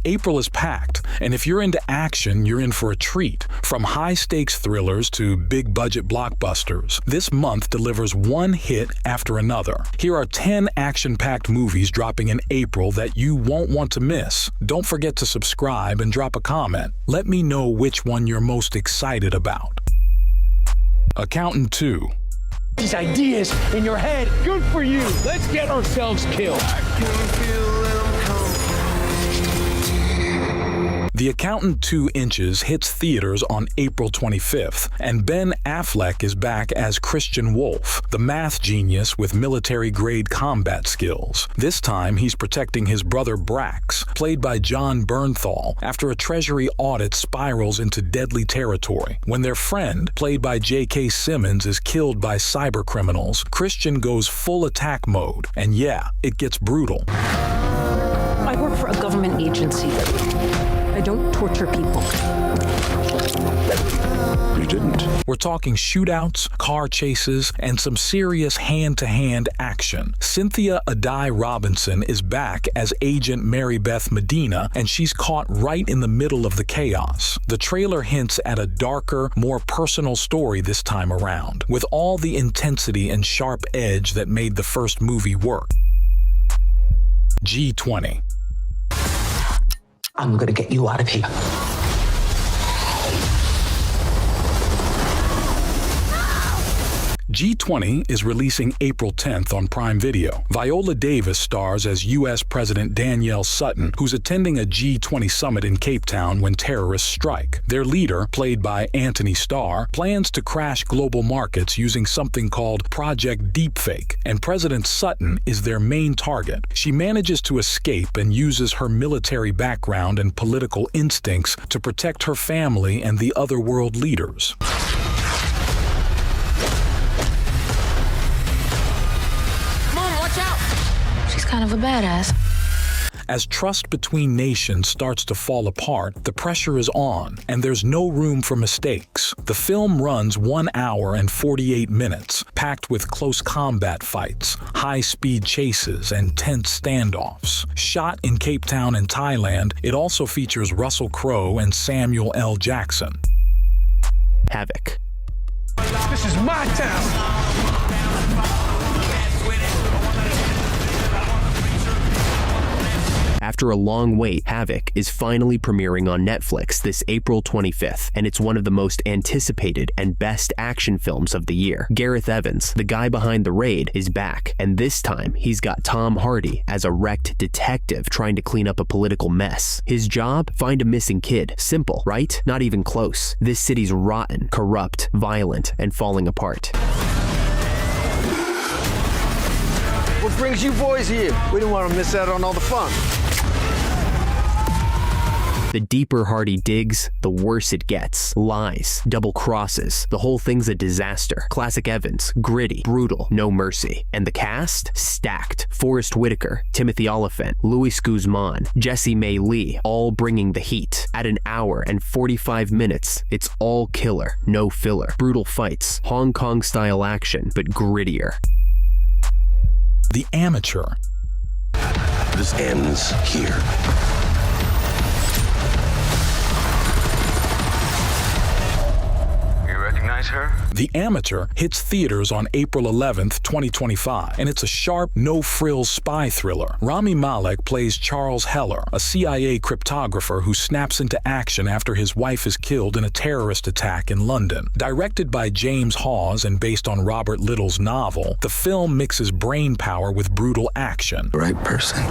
April is packed, and if you're into action, you're in for a treat. From high-stakes thrillers to big-budget blockbusters, this month delivers one hit after another. Here are 10 action-packed movies dropping in April that you won't want to miss. Don't forget to subscribe and drop a comment. Let me know which one you're most excited about. Accountant 2. These ideas in your head, good for you. Let's get ourselves killed. The Accountant 2 Inches hits theaters on April 25th, and Ben Affleck is back as Christian Wolf, the math genius with military-grade combat skills. This time, he's protecting his brother Brax, played by John Bernthal, after a Treasury audit spirals into deadly territory. When their friend, played by J.K. Simmons, is killed by cybercriminals, Christian goes full attack mode, and yeah, it gets brutal. I work for a government agency. I don't torture people. You didn't. We're talking shootouts, car chases, and some serious hand-to-hand action. Cynthia Addai-Robinson is back as Agent Mary Beth Medina, and she's caught right in the middle of the chaos. The trailer hints at a darker, more personal story this time around, with all the intensity and sharp edge that made the first movie work. G20. I'm gonna get you out of here. G20 is releasing April 10th on Prime Video. Viola Davis stars as U.S. President Danielle Sutton, who's attending a G20 summit in Cape Town when terrorists strike. Their leader, played by Anthony Starr, plans to crash global markets using something called Project Deepfake, and President Sutton is their main target. She manages to escape and uses her military background and political instincts to protect her family and the other world leaders. Kind of a badass. As trust between nations starts to fall apart, the pressure is on, and there's no room for mistakes. The film runs 1 hour and 48 minutes, packed with close combat fights, high-speed chases, and tense standoffs. Shot in Cape Town and Thailand, it also features Russell Crowe and Samuel L. Jackson. Havoc. This is my town. After a long wait, Havoc is finally premiering on Netflix this April 25th, and it's one of the most anticipated and best action films of the year. Gareth Evans, the guy behind The Raid, is back, and this time he's got Tom Hardy as a wrecked detective trying to clean up a political mess. His job? Find a missing kid. Simple, right? Not even close. This city's rotten, corrupt, violent, and falling apart. What brings you boys here? We didn't want to miss out on all the fun. The deeper Hardy digs, the worse it gets. Lies, double crosses, the whole thing's a disaster. Classic Evans, gritty, brutal, no mercy. And the cast? Stacked. Forrest Whitaker, Timothy Olyphant, Luis Guzman, Jessie May Lee, all bringing the heat. At 1 hour and 45 minutes, it's all killer, no filler. Brutal fights, Hong Kong-style action, but grittier. The Amateur. This ends here. Recognize her? The Amateur hits theaters on April 11th, 2025, and it's a sharp, no-frills spy thriller. Rami Malek plays Charles Heller, a CIA cryptographer who snaps into action after his wife is killed in a terrorist attack in London. Directed by James Hawes and based on Robert Little's novel, the film mixes brainpower with brutal action. Right person.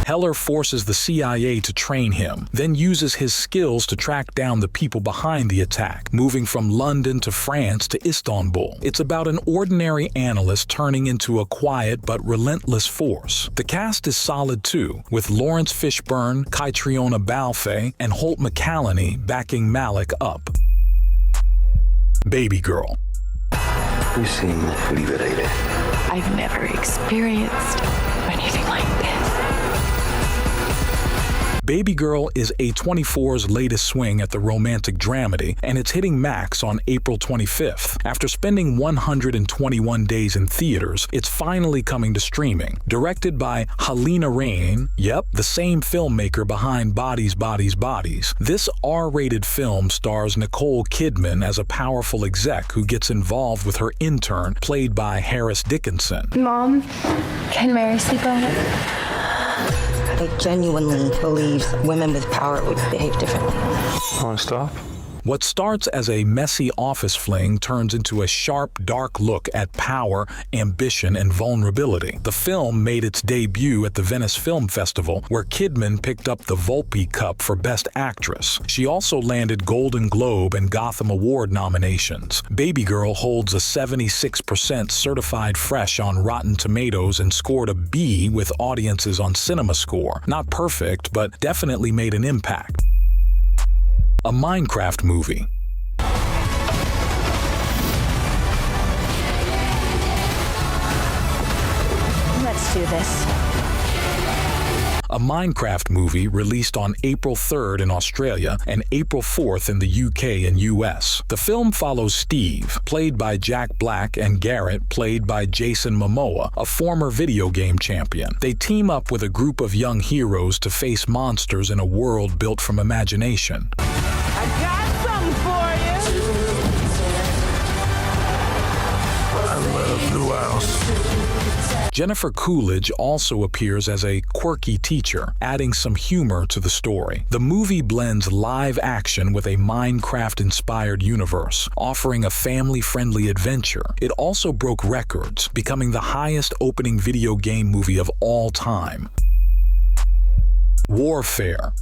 Heller forces the CIA to train him, then uses his skills to track down the people behind the attack, moving from London to France to Istanbul. It's about an ordinary analyst turning into a quiet but relentless force. The cast is solid too, with Lawrence Fishburne, Catriona Balfe, and Holt McCallany backing Malek up. Baby Girl. You seem liberated. I've never experienced anything like this. Baby Girl is A24's latest swing at the romantic dramedy, and it's hitting Max on April 25th. After spending 121 days in theaters, it's finally coming to streaming. Directed by Halina Reijn, yep, the same filmmaker behind Bodies, Bodies, Bodies, this R-rated film stars Nicole Kidman as a powerful exec who gets involved with her intern, played by Harris Dickinson. Mom, can Mary sleep over? I genuinely believe women with power would behave differently. Want to stop? What starts as a messy office fling turns into a sharp, dark look at power, ambition, and vulnerability. The film made its debut at the Venice Film Festival, where Kidman picked up the Volpe Cup for Best Actress. She also landed Golden Globe and Gotham Award nominations. Baby Girl holds a 76% certified fresh on Rotten Tomatoes and scored a B with audiences on CinemaScore. Not perfect, but definitely made an impact. A Minecraft movie. Let's do this. A Minecraft movie released on April 3rd in Australia and April 4th in the UK and US. The film follows Steve, played by Jack Black, and Garrett, played by Jason Momoa, a former video game champion. They team up with a group of young heroes to face monsters in a world built from imagination. I got something for you. I love Blue House. Jennifer Coolidge also appears as a quirky teacher, adding some humor to the story. The movie blends live action with a Minecraft-inspired universe, offering a family-friendly adventure. It also broke records, becoming the highest opening video game movie of all time. Warfare.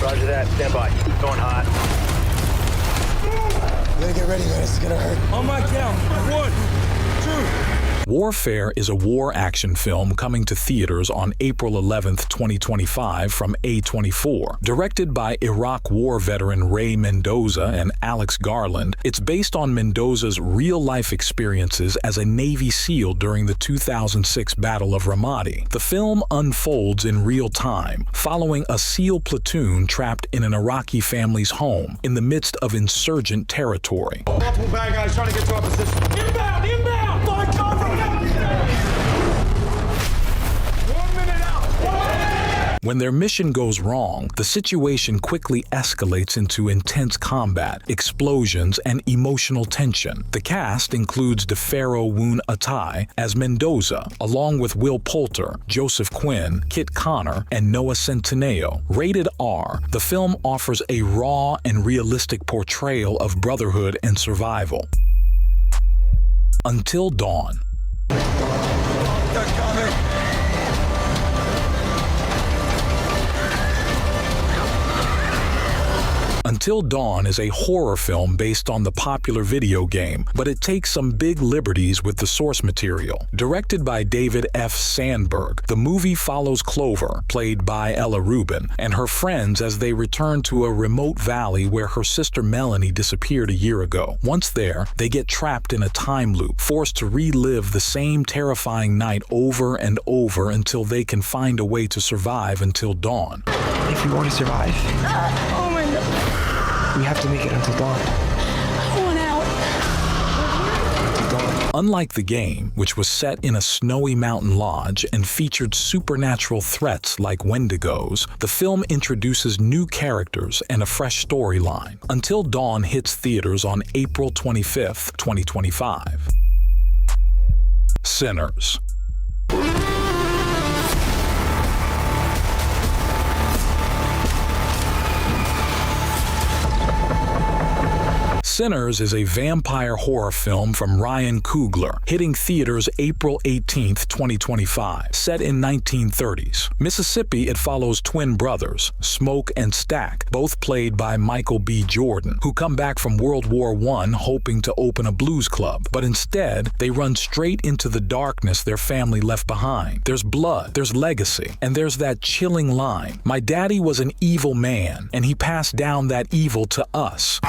Roger that. Stand by. Going hot. You gotta get ready, man. It's gonna hurt. On my count. 1, 2. Warfare is a war action film coming to theaters on April 11th, 2025 from A24. Directed by Iraq War veteran Ray Mendoza and Alex Garland, it's based on Mendoza's real-life experiences as a Navy SEAL during the 2006 Battle of Ramadi. The film unfolds in real time, following a SEAL platoon trapped in an Iraqi family's home in the midst of insurgent territory. Multiple bad guys trying to get to our position. Inbound! Inbound! Find cover! 1 minute out! When their mission goes wrong, the situation quickly escalates into intense combat, explosions, and emotional tension. The cast includes DeFaro Woon Atai as Mendoza, along with Will Poulter, Joseph Quinn, Kit Connor, and Noah Centineo. Rated R, the film offers a raw and realistic portrayal of brotherhood and survival. Until Dawn. They're coming. Until Dawn is a horror film based on the popular video game, but it takes some big liberties with the source material. Directed by David F. Sandberg, the movie follows Clover, played by Ella Rubin, and her friends as they return to a remote valley where her sister Melanie disappeared a year ago. Once there, they get trapped in a time loop, forced to relive the same terrifying night over and over until they can find a way to survive until dawn. If we want to survive, Oh my God. we have to make it until dawn. I want out. Until dawn. Unlike the game, which was set in a snowy mountain lodge and featured supernatural threats like Wendigos, the film introduces new characters and a fresh storyline. Until Dawn hits theaters on April 25th, 2025. Sinners. Sinners is a vampire horror film from Ryan Coogler, hitting theaters April 18, 2025. Set in 1930s. Mississippi, it follows twin brothers, Smoke and Stack, both played by Michael B. Jordan, who come back from World War I hoping to open a blues club. But instead, they run straight into the darkness their family left behind. There's blood, there's legacy, and there's that chilling line. My daddy was an evil man, and he passed down that evil to us.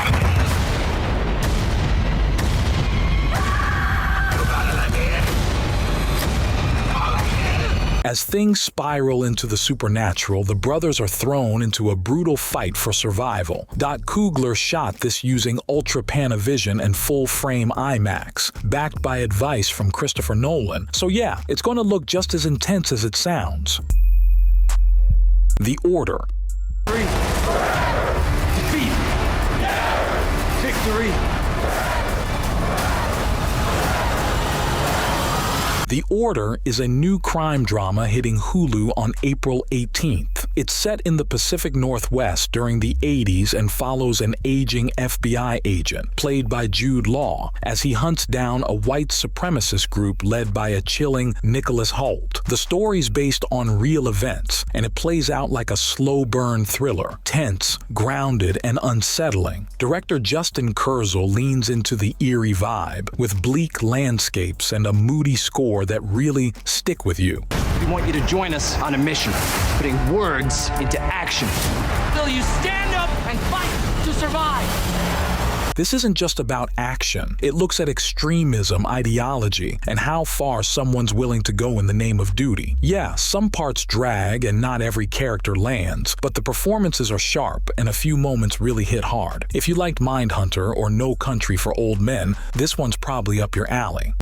As things spiral into the supernatural, the brothers are thrown into a brutal fight for survival. Coogler shot this using Ultra Panavision and full-frame IMAX, backed by advice from Christopher Nolan. So yeah, it's going to look just as intense as it sounds. The Order. 3. Defeat. Victory. The Order is a new crime drama hitting Hulu on April 18th. It's set in the Pacific Northwest during the 80s and follows an aging FBI agent, played by Jude Law, as he hunts down a white supremacist group led by a chilling Nicholas Hoult. The story's based on real events, and it plays out like a slow-burn thriller, tense, grounded, and unsettling. Director Justin Kurzel leans into the eerie vibe, with bleak landscapes and a moody score that really stick with you. We want you to join us on a mission, putting words into action. Will you stand up and fight to survive? This isn't just about action. It looks at extremism, ideology, and how far someone's willing to go in the name of duty. Yeah, some parts drag and not every character lands, but the performances are sharp and a few moments really hit hard. If you liked Mindhunter or No Country for Old Men, this one's probably up your alley.